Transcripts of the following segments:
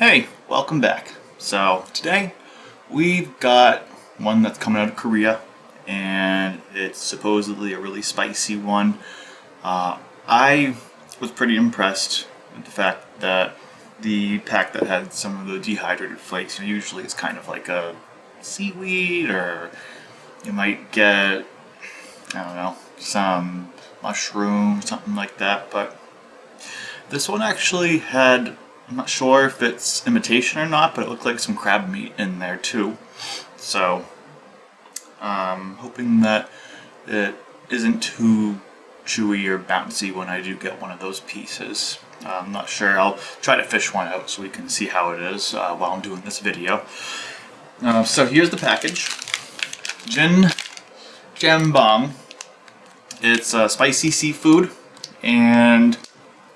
Hey, welcome back. So today we've got one that's coming out of Korea, and it's supposedly a really spicy one. I was pretty impressed with the fact that the pack that had some of the dehydrated flakes, usually it's kind of like a seaweed, or you might get, I don't know, some mushroom, something like that, but this one actually had, I'm not sure if it's imitation or not, but it looked like some crab meat in there too. So, hoping that it isn't too chewy or bouncy when I do get one of those pieces. I'm not sure. I'll try to fish one out so we can see how it is while I'm doing this video. So here's the package. JinJjambbong. It's spicy seafood, and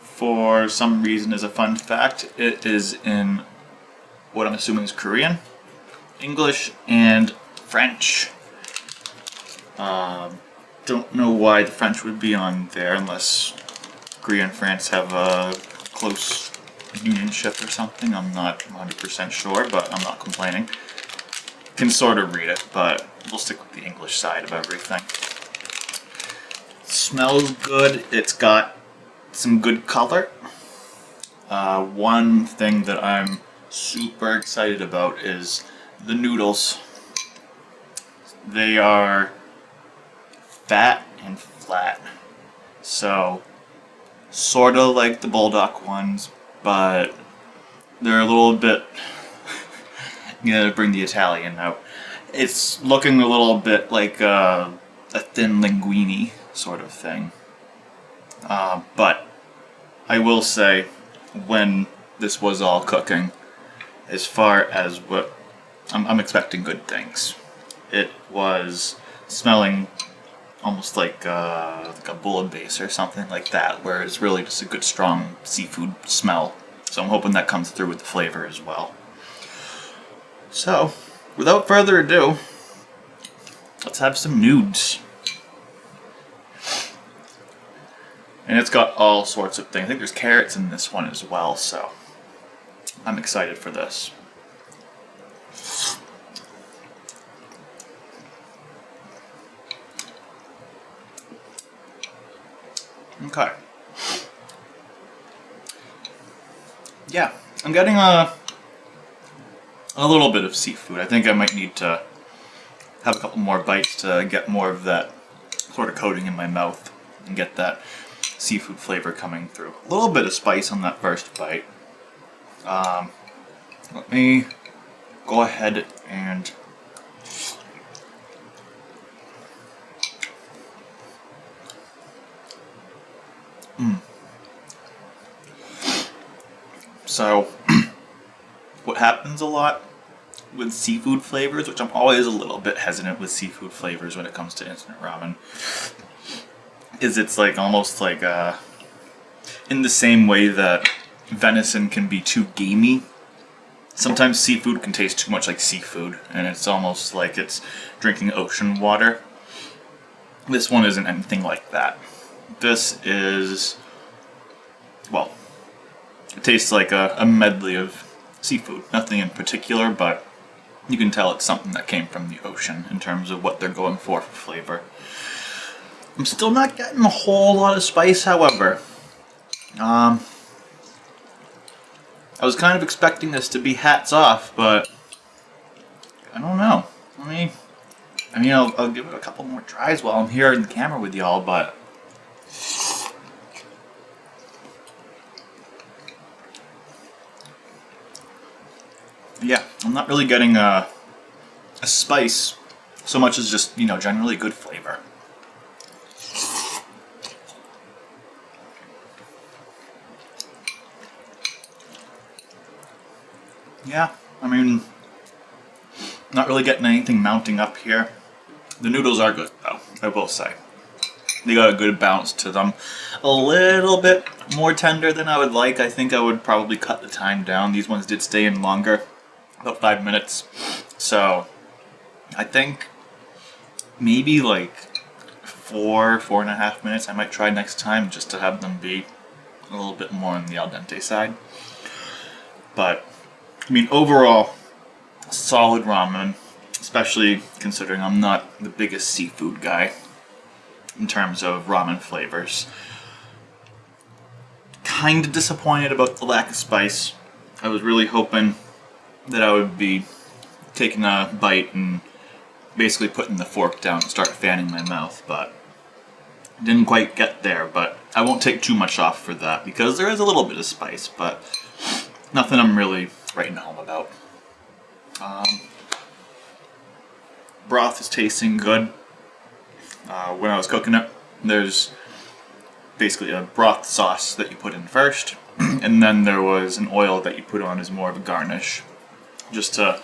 for some reason, as a fun fact, it is in what I'm assuming is Korean, English, and French. Don't know why the French would be on there unless Korea and France have a close unionship or something. I'm not 100% sure, but I'm not complaining. Can sort of read it, but we'll stick with the English side of everything. Smells good. It's got some good color. One thing that I'm super excited about is the noodles. They are fat and flat, so sort of like the bulldog ones, but they're a little bit you gotta bring the Italian out. It's looking a little bit like a thin linguine sort of thing, but I will say, when this was all cooking, as far as what I'm expecting good things. It was smelling almost like a bouillabaisse or something like that, where it's really just a good strong seafood smell. So I'm hoping that comes through with the flavor as well. So, without further ado, let's have some nudes. And it's got all sorts of things. I think there's carrots in this one as well, so I'm excited for this. Okay. Yeah, I'm getting a little bit of seafood. I think I might need to have a couple more bites to get more of that sort of coating in my mouth and get that seafood flavor coming through. A little bit of spice on that first bite. Let me go ahead and So, what happens a lot with seafood flavors, which I'm always a little bit hesitant with seafood flavors when it comes to instant ramen, is it's like almost like in the same way that venison can be too gamey. Sometimes seafood can taste too much like seafood, and it's almost like it's drinking ocean water. This one isn't anything like that. This is, well, it tastes like a medley of seafood. Nothing in particular, but you can tell it's something that came from the ocean in terms of what they're going for flavor. I'm still not getting a whole lot of spice, however. I was kind of expecting this to be hats off, but I don't know. I'll give it a couple more tries while I'm here in the camera with y'all, but yeah, I'm not really getting a spice so much as just, generally good flavor. Yeah, not really getting anything mounting up here. The noodles are good, though, I will say. They got a good bounce to them. A little bit more tender than I would like. I think I would probably cut the time down. These ones did stay in longer, about 5 minutes. So, I think maybe like 4.5 minutes I might try next time, just to have them be a little bit more on the al dente side. But I mean, overall, solid ramen, especially considering I'm not the biggest seafood guy in terms of ramen flavors. Kind of disappointed about the lack of spice. I was really hoping that I would be taking a bite and basically putting the fork down and start fanning my mouth, but didn't quite get there. But I won't take too much off for that because there is a little bit of spice, but nothing I'm really writing home about. Broth is tasting good. When I was cooking it, there's basically a broth sauce that you put in first, and then there was an oil that you put on as more of a garnish, just to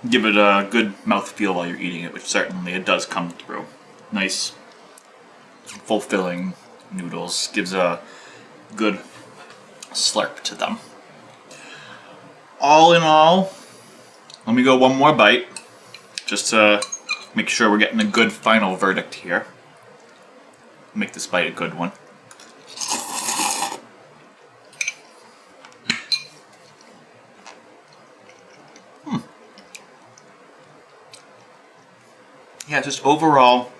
give it a good mouthfeel while you're eating it, which certainly it does come through. Nice, fulfilling noodles, gives a good slurp to them. All in all, let me go one more bite, just to make sure we're getting a good final verdict here. Make this bite a good one. Yeah, just overall,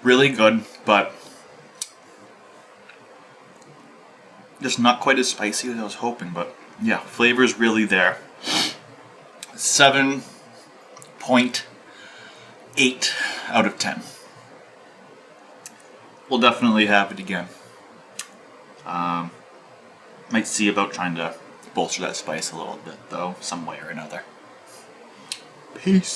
really good, but just not quite as spicy as I was hoping, but yeah, flavor's really there. 7.8 out of 10. We'll definitely have it again. Might see about trying to bolster that spice a little bit, though, some way or another. Peace.